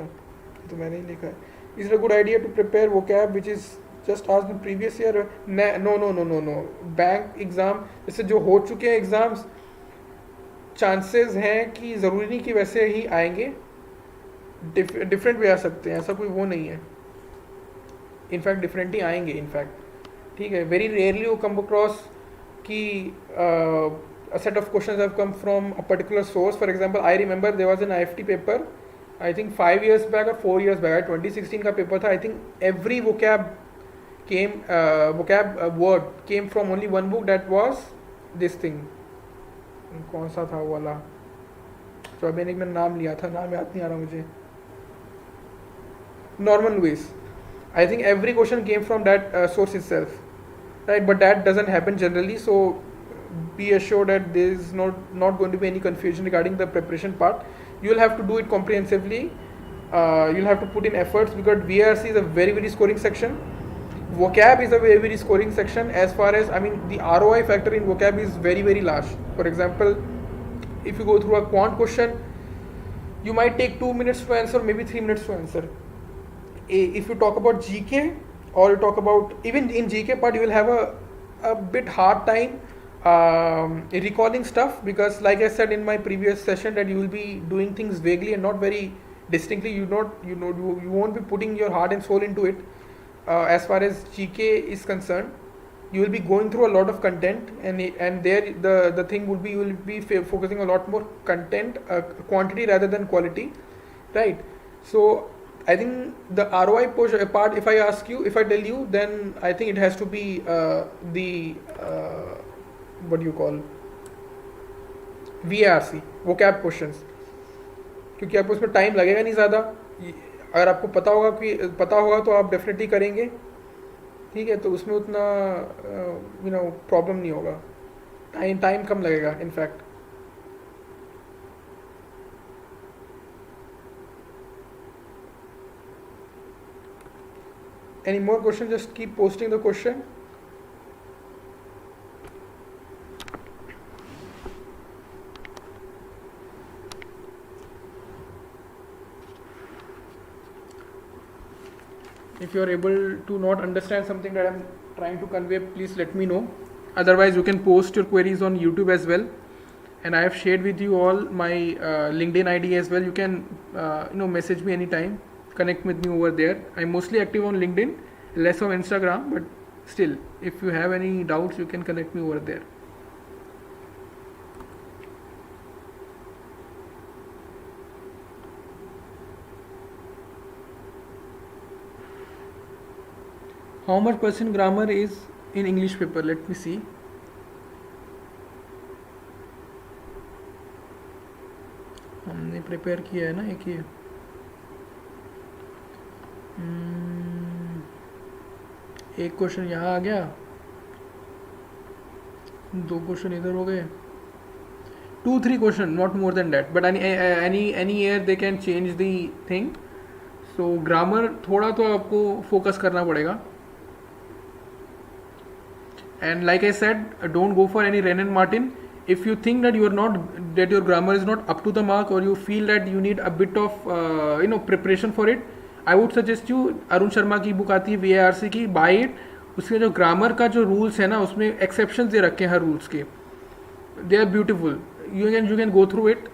तो मैंने ही लिखा है. Is it a good idea to prepare वो cab which is just as the previous year? No no no no no. Bank exam जैसे जो हो चुके हैं एग्ज़ाम्स, चांसेस हैं कि ज़रूरी नहीं कि वैसे ही आएंगे, डिफरेंट भी आ सकते हैं, ऐसा कोई वो नहीं है. इनफैक्ट डिफरेंट ही आएंगे इनफैक्ट. ठीक है. वेरी रेयरली वो कम अक्रॉस कि a set of questions have come from a particular source. For example, I remember there was an IFT paper, I think 5 years back or 4 years back, 2016 का paper था. I think every vocab word came from only one book, that was this thing. कौन सा था वो वाला, तो मैंने नाम लिया था, नाम याद नहीं आ रहा मुझे. Norman Lewis. I think every question came from that source itself, right? But that doesn't happen generally, so be assured that there is not going to be any confusion regarding the preparation part. You will have to do it comprehensively. You'll have to put in efforts, because VARC is a very very scoring section. Vocab is a very very scoring section. As far as, I mean, the ROI factor in vocab is very very large. For example, if you go through a quant question, you might take 2 minutes to answer, maybe 3 minutes to answer. If you talk about GK, or you talk about, even in GK part, you will have a bit hard time recalling stuff, because like I said in my previous session, that you will be doing things vaguely and not very distinctly. You won't be putting your heart and soul into it. As far as GK is concerned, you will be going through a lot of content, and there the thing would be, you will be focusing a lot more content, quantity rather than quality, right? So I think the ROI part, if I tell you, then I think it has to be the what do you call, VARC, vocab questions, क्योंकि आपको उसमें time लगेगा नहीं ज़्यादा. अगर आपको पता होगा तो आप डेफिनेटली करेंगे. ठीक है. तो उसमें उतना प्रॉब्लम नहीं होगा, टाइम कम लगेगा in fact. Any more questions? Just keep posting the question. If you are able to not understand something that I am trying to convey, please let me know. Otherwise, you can post your queries on YouTube as well. And I have shared with you all my LinkedIn ID as well. You can message me anytime. Connect with me over there. I'm mostly active on LinkedIn, less on Instagram, but still, if you have any doubts, you can connect me over there. How much % grammar is in English paper? Let me see. हमने prepare किया है ना एक ये. एक question यहाँ आ गया, 2 question इधर हो गए, 2-3 question, not more than that. But any year they can change the thing. So grammar थोड़ा तो आपको फोकस करना पड़ेगा. And like I said, don't go for any rain and Martin. If you think that your grammar is not up to the mark, or you feel that you need a bit of preparation for it, I would suggest you, Arun Sharma की book आती है VARC की, buy it. उसके जो grammar का जो rules है ना, उसमें एक्सेप्शंस दे रखे हैं हर रूल्स के. They are beautiful. You can go through it.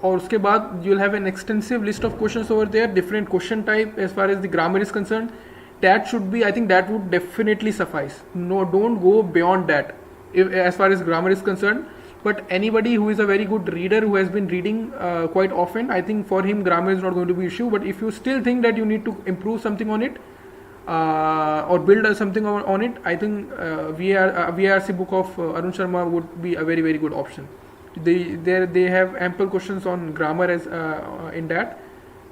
और उसके बाद you will have an extensive list of questions over there, different question type as far as the grammar is concern. That should be, I think that would definitely suffice. No, don't go beyond that as far as grammar is concerned. But anybody who is a very good reader, who has been reading quite often, I think for him grammar is not going to be an issue. But if you still think that you need to improve something on it, or build something on it, I think VARC book of Arun Sharma would be a very very good option. They have ample questions on grammar as in that,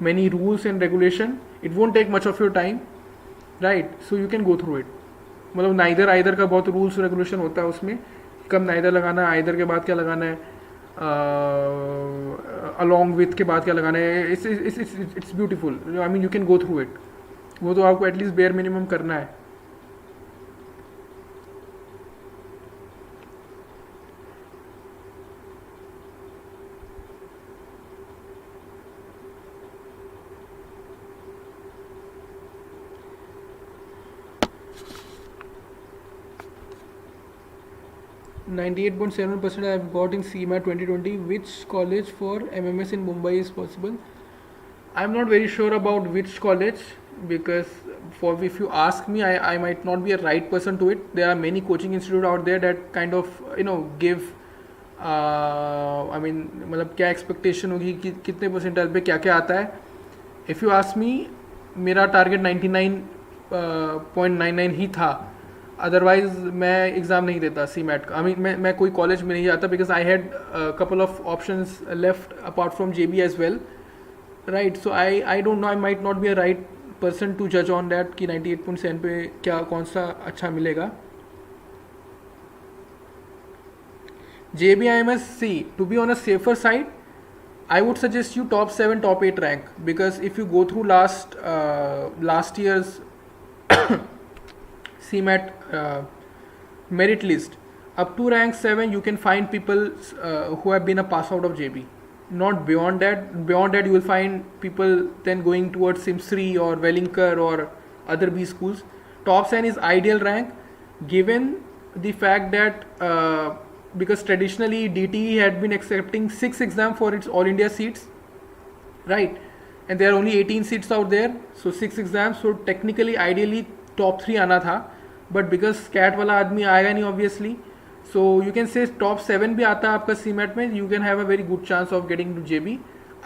many rules and regulation. It won't take much of your time, right? So you can go through it. मतलब neither का बहुत rules regulation होता है उसमें, कब neither लगाना है, either के बाद क्या लगाना है, अलॉन्ग विथ के बाद क्या लगाना है. It's beautiful. I mean you can go through it. वो तो आपको एटलीस्ट बेयर मिनिमम करना है. 98.7% I have got in CMAT 2020. Which college for MMS in Mumbai is possible? I'm not very sure about which college, because for if you ask me, I might not be a right person to it. There are many coaching institute out there that kind of give I mean मतलब क्या expectation होगी कि कितने percentile पे क्या क्या आता है. If you ask me, मेरा target 99.99 ही था. अदरवाइज मैं एग्ज़ाम नहीं देता सी मैट का. आई मीन मैं कोई कॉलेज में नहीं जाता, because I had couple of options left apart from J B as well, right. So I don't know, I might not be a right person to जज on that कि 98.7 पे क्या कौन सा अच्छा मिलेगा. J B I M S C, to be on a safer side, I would suggest you top 7, top 8 rank, because if you go through last year's CMAT merit list, up to rank 7 you can find people who have been a pass out of JB. Not beyond that. Beyond that you will find people then going towards Simsri or Wellinger or other B schools. Top 7 is ideal rank, given the fact that because traditionally DTE had been accepting 6 exams for its all India seats, right, and there are only 18 seats out there, so 6 exams, so technically ideally top 3 आना था, but because CAT वाला आदमी आएगा नहीं obviously, so you can say top 7 भी आता है आपका CMAT में, you can have a very good chance of getting to JB.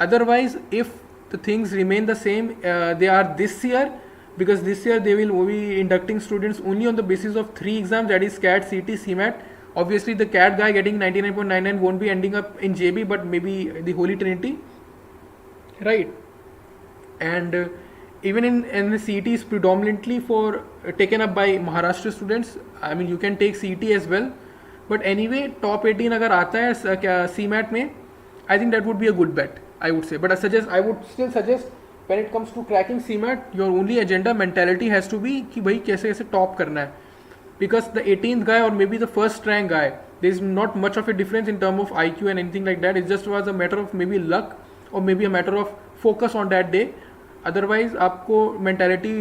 Otherwise, if the things remain the same they are this year, because this year they will be inducting students only on the basis of 3 exams, that is CAT, CT, CMAT. Obviously the CAT guy getting 99.99 won't be ending up in JB, but maybe the Holy Trinity, right? And even in the CET is predominantly for taken up by Maharashtra students. I mean you can take CET as well, but anyway top 18 अगर आता है CMAT में, I think that would be a good bet, I would say. But I would still suggest when it comes to cracking CMAT, your only agenda mentality has to be कि भाई कैसे कैसे top करना है. Because the 18th guy or maybe the first rank guy, there is not much of a difference in terms of IQ and anything like that. It just was a matter of maybe luck or maybe a matter of focus on that day. Otherwise आपको mentality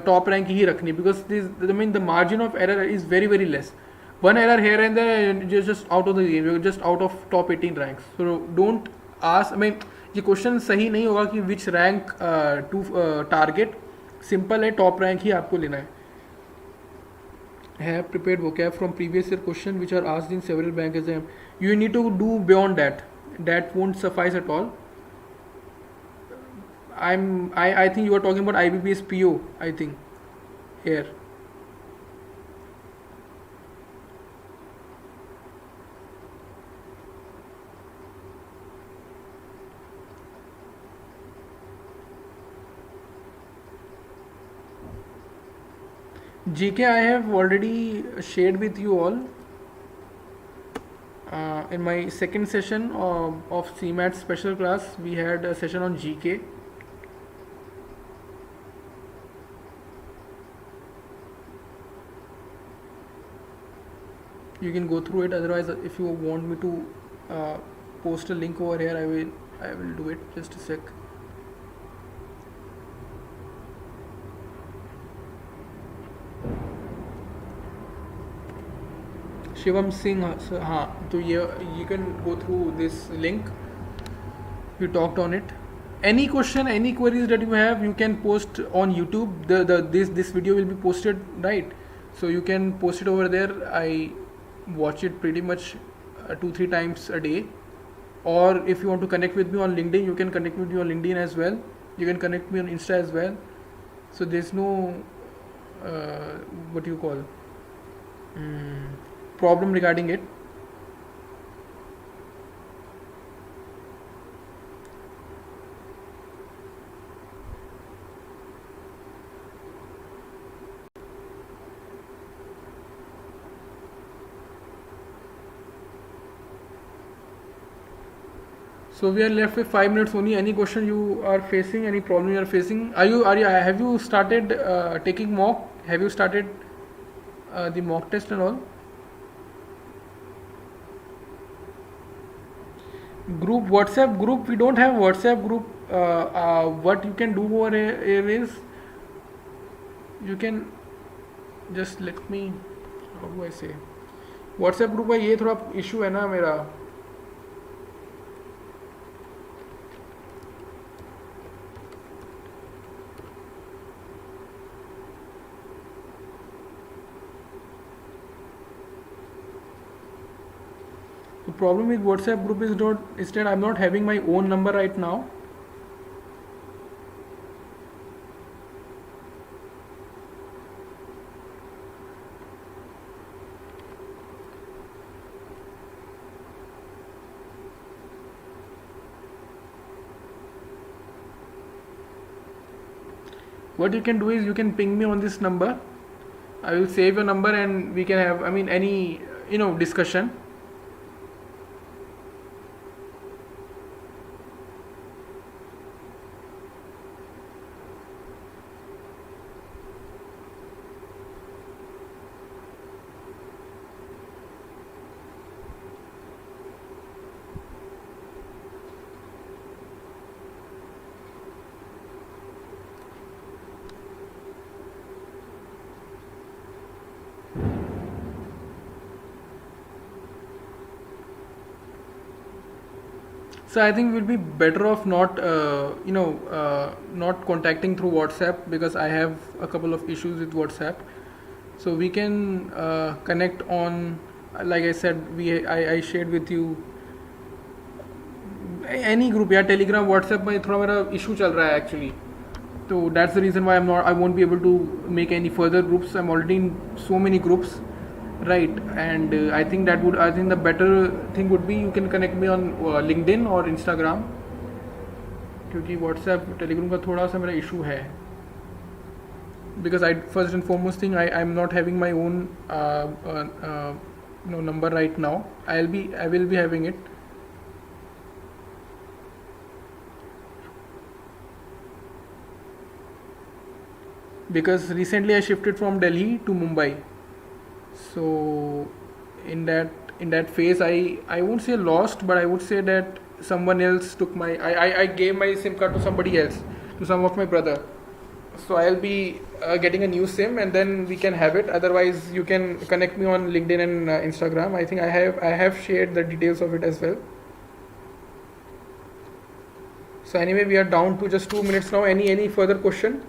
top rank ही रखनी, because I mean the margin of error is very very less. One error here and there and you're just out of the game, you're just out of top 18 ranks. So don't ask, I mean ये question सही नहीं होगा कि which rank to target. Simple है, top rank ही आपको लेना है. Have prepared vocab from previous year question which are asked in several bank exam. You need to do beyond that. That won't suffice at all. I think you are talking about IBPS PO, I think here. GK I have already shared with you all in my second session of CMAT special class. We had a session on GK. You can go through it. Otherwise, if you want me to post a link over here, I will do it. Just a sec. Shivam Singh, हाँ, तो ये you can go through this link. We talked on it. Any question, any queries that you have, you can post on YouTube. This video will be posted, right? So you can post it over there. I watch it pretty much 2-3 times a day. Or if you want to connect with me on LinkedIn, you can connect with me on LinkedIn as well. You can connect me on Insta as well. So there's no what you call problem regarding it. So we are left with 5 minutes only. Any question you are facing? Any problem you are facing? Have you started taking mock? Have you started the mock test and all? Group, WhatsApp group, we don't have WhatsApp group. What you can do over here is you can just let me, how do I say, WhatsApp group का ये थोड़ा issue है ना मेरा. The problem with WhatsApp group is that I'm not having my own number right now. What you can do is you can ping me on this number. I will save your number and we can have, I mean, any discussion. So I think we'll be better off not contacting through WhatsApp, because I have a couple of issues with WhatsApp. So we can connect on, like I said, I shared with you any group. Yeah, Telegram, WhatsApp में थोड़ा मेरा issue चल रहा है actually. So that's the reason why I won't be able to make any further groups. I'm already in so many groups. Right, and I think the better thing would be you can connect me on LinkedIn or Instagram, क्योंकि WhatsApp Telegram का थोड़ा सा मेरा issue है, because first and foremost thing I'm not having my own number right now. I will be having it. Because recently I shifted from Delhi to Mumbai. So in that phase I won't say lost, but I would say that someone else took I gave my SIM card to somebody else, to some of my brother. So I'll be getting a new SIM and then we can have it. Otherwise you can connect me on LinkedIn and Instagram. I think I have shared the details of it as well. So anyway, we are down to just 2 minutes now. Any further question?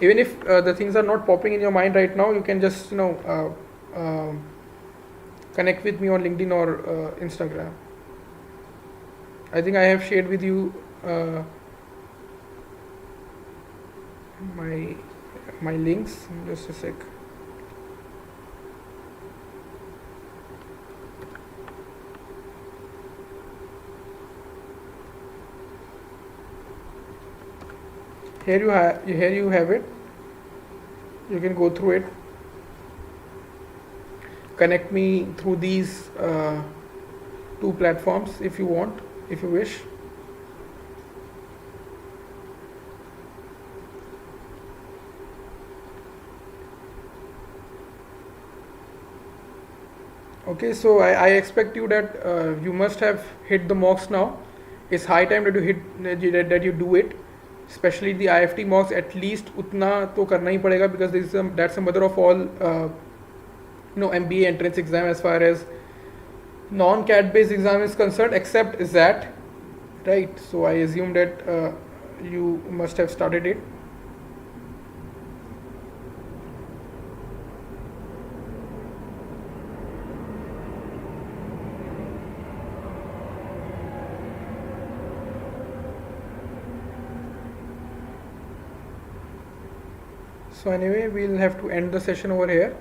Even if the things are not popping in your mind right now, you can just connect with me on LinkedIn or Instagram. I think I have shared with you my links. Just a sec. Here you have it. You can go through it. Connect me through these 2 platforms if you want, if you wish. Okay, so I expect you that you must have hit the mocks now. It's high time that you do it. Especially the IFT mocks, at least उतना तो करना ही पड़ेगा, because that's the mother of all MBA entrance exam as far as non-CAT based exam is concerned, except that, right? So I assume that you must have started it. So anyway, we'll have to end the session over here.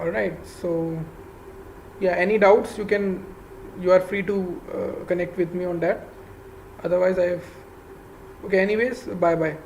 Alright, so yeah, any doubts you are free to connect with me on that. Otherwise okay, anyways, bye bye.